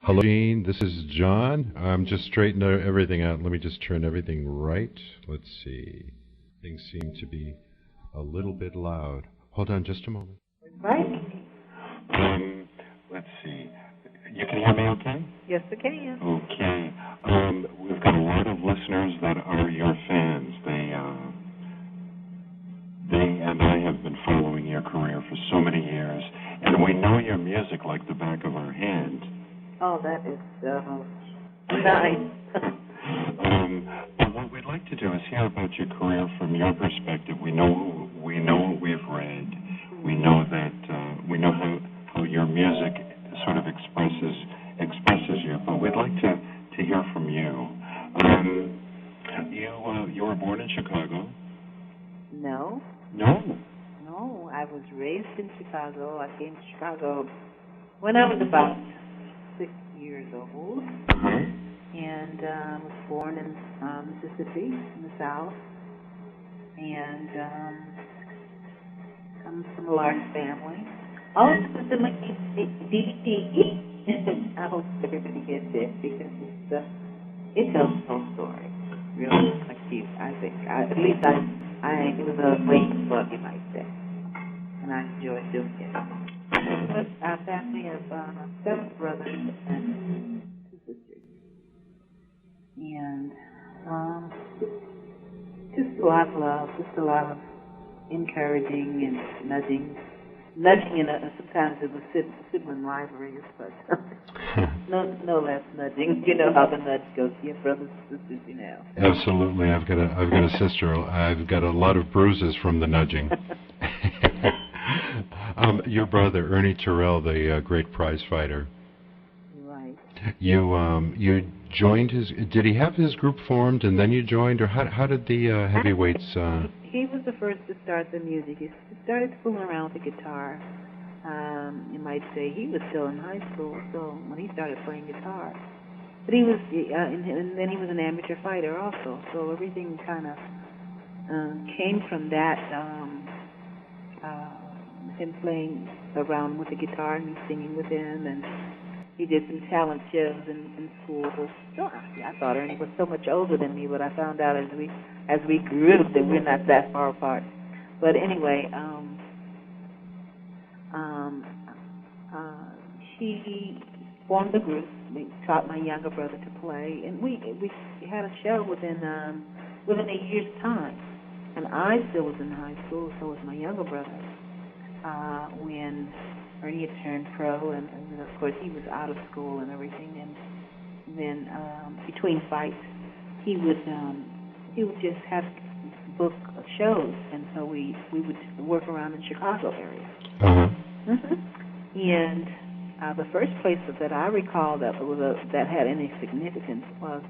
Hello, Jean. This is John. I'm just straightening everything out. Let me just turn everything right. Let's see. Things seem to be a little bit loud. Hold on just a moment. Right? Let's see. You can hear me okay? Yes, I can. Okay. We've got a lot of listeners that are your fans. They and I have been following your career for so many years, and we know your music like the back of our hand. Oh, that is nice. But what we'd like to do is hear about your career from your perspective. We know what we've read. We know how your music sort of expresses you. But we'd like to hear from you. You were born in Chicago. No. No. No, I was raised in Chicago. I came to Chicago when I was about 6 years old, and was born in Mississippi, in the South, and comes from a large family. All this is in my DVD. I hope everybody gets it because it tells the whole story. Really, like you, I think. At least it was a great book, you might say, and I enjoyed doing it. But our family of 7 brothers and 2 sisters. And just a lot of love, just a lot of encouraging and nudging in sometimes it was sibling rivalries, but no less nudging. You know how the nudge goes to your brothers and sisters, you know. Absolutely. I've got a sister. I've got a lot of bruises from the nudging. Your brother, Ernie Terrell, the great prize fighter. Right. You joined his. Did he have his group formed and then you joined, or how did the heavyweights? He was the first to start the music. He started fooling around with the guitar. You might say he was still in high school, so when he started playing guitar. But he was, and then he was an amateur fighter also. So everything kind of came from that. Him playing around with the guitar and me singing with him, and he did some talent shows in school. So I thought Ernie was so much older than me, but I found out as we grew that we're not that far apart. But anyway, he formed a group. We taught my younger brother to play, and we had a show within a year's time. And I still was in high school, so was my younger brother. When Ernie had turned pro, and of course he was out of school and everything, and then between fights, he would just have book shows, and so we would work around in Chicago area. And the first place that I recall that that had any significance was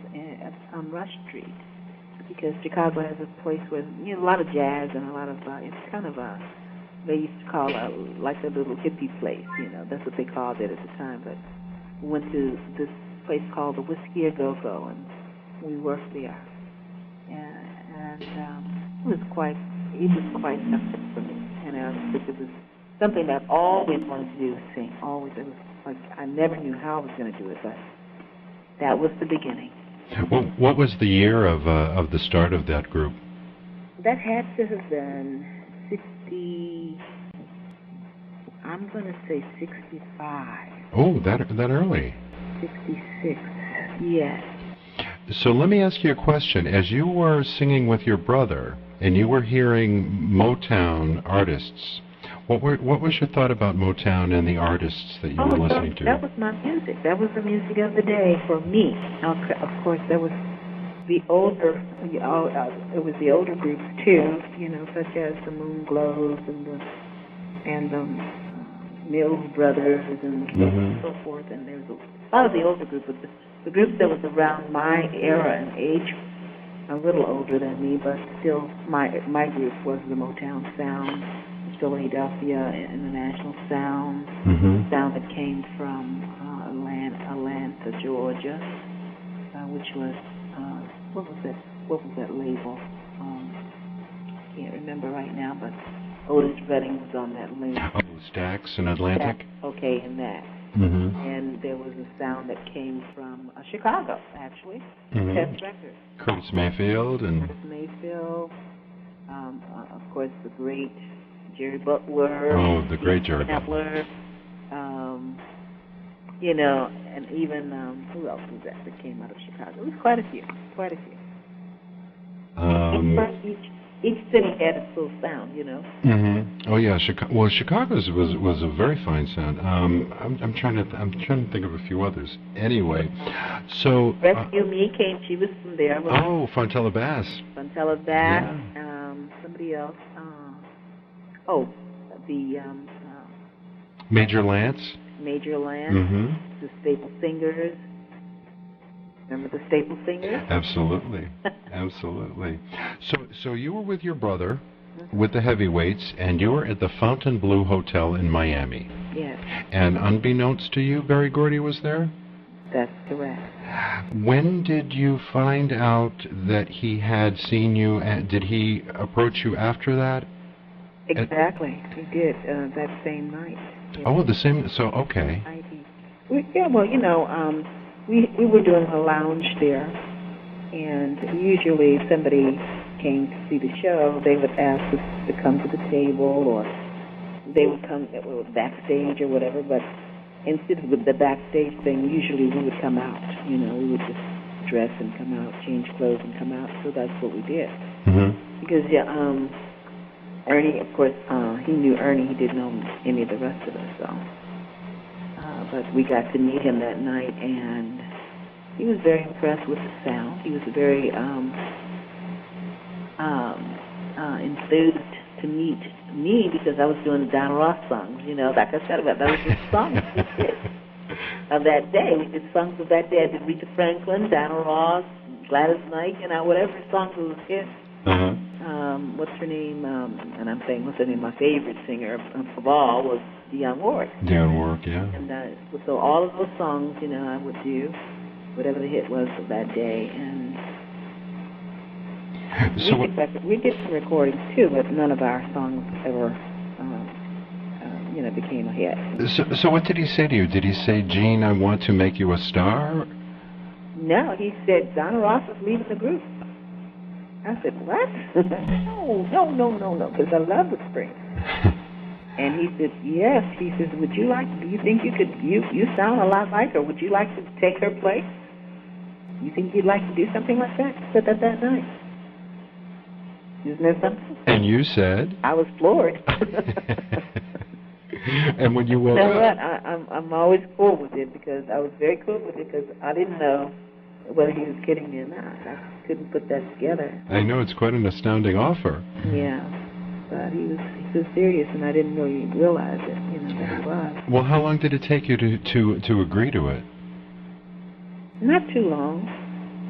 on Rush Street, because Chicago has a place where a lot of jazz and a lot of it's kind of a they used to call like a little hippie place, that's what they called it at the time. But we went to this place called the Whiskey A Go-Go, and we worked there. And it was quite something for me. And it was something that I always wanted to do, sing. Always. It was like I never knew how I was going to do it, but that was the beginning. Well, what was the year of the start of that group? That had to have been 60. I'm going to say 65. Oh, that early. 66. Yes. So let me ask you a question. As you were singing with your brother and you were hearing Motown artists, what was your thought about Motown and the artists that you were listening to? That was my music. That was the music of the day for me. Of course, there was the older, it was the older groups too, such as the Moon Glows and the Mills Brothers and so forth. And there's a lot of the older groups, but the group that was around my era and age, a little older than me, but still my group was the Motown sound, Philadelphia International sound, sound that came from Atlanta, Georgia, which was what was that label? Can't remember right now, but Otis Redding was on that label. Oh, Stax and Atlantic? Okay, and that. Mm-hmm. and there was a sound that came from Chicago, actually, Mm-hmm. Test Records. Curtis Mayfield and... Curtis Mayfield, of course, the great Jerry Butler. Oh, the great Jerry Butler. You know, and even, who else was that came out of Chicago? It was quite a few. Each city had its little sound, you know. Mm-hmm. Oh yeah, Chicago's was a very fine sound. I'm trying to think of a few others. Anyway, so Rescue Me came. She was from there. Oh, Fontella Bass. Fontella Bass. Yeah. Somebody else. Major Lance. Major Lance. Mm-hmm. The Staple Singers. Remember the Staple Singers? Absolutely. Absolutely. So you were with your brother, with the Heavyweights, and you were at the Fontainebleau Hotel in Miami. Yes. And unbeknownst to you, Berry Gordy was there? That's correct. When did you find out that he had seen you, and did he approach you after that? Exactly. He did, that same night. Yes. Oh, the same, so, okay. Yeah, well, you know, we were doing a lounge there, and usually if somebody came to see the show, they would ask us to come to the table, or they would come backstage or whatever, but instead of the backstage thing, usually we would come out, you know, we would just dress and come out, change clothes and come out, so that's what we did. Mm-hmm. Because, Ernie, of course, he knew Ernie, he didn't know any of the rest of us, so. But we got to meet him that night, and he was very impressed with the sound. He was very enthused to meet me because I was doing the Donna Ross songs, you know, like I said about that was the songs we did of that day. We did songs of that day. I did Rita Franklin, Donna Ross, Gladys Knight, you know, whatever songs was hit. Uh-huh. What's her name? And I'm saying, what's her name? My favorite singer of all was Dionne Warwick. Dionne Warwick, yeah. And so all of those songs, you know, I would do whatever the hit was of that day. And so we did some recordings too, but none of our songs ever, you know, became a hit. So what did he say to you? Did he say, Jean, I want to make you a star? No, he said Donna Ross is leaving the group. I said, what? No, because I love the Springs. And he said, yes. He says, do you think you could, you sound a lot like her. Would you like to take her place? You think you'd like to do something like that? He said that night. Isn't that something? And you said? I was floored. And when you woke up. You know up? what? I'm always cool with it because I was very cool with it because I didn't know whether he was kidding me or not. I couldn't put that together. I know, it's quite an astounding offer. Yeah, but he was serious, and I didn't really realize it, you know, that he was. Well, how long did it take you to agree to it? Not too long.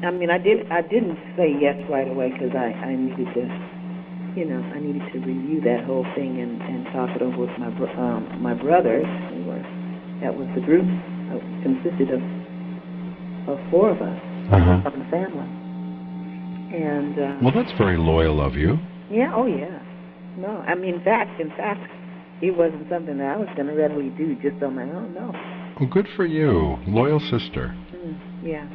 I mean, I didn't say yes right away because I needed to, you know, I needed to review that whole thing and talk it over with my brothers. That was the group. Consisted of four of us from the family. And well, that's very loyal of you. Yeah, oh yeah. No, I mean, in fact, it wasn't something that I was going to readily do just on my own, no. Well, good for you. Loyal sister. Yeah.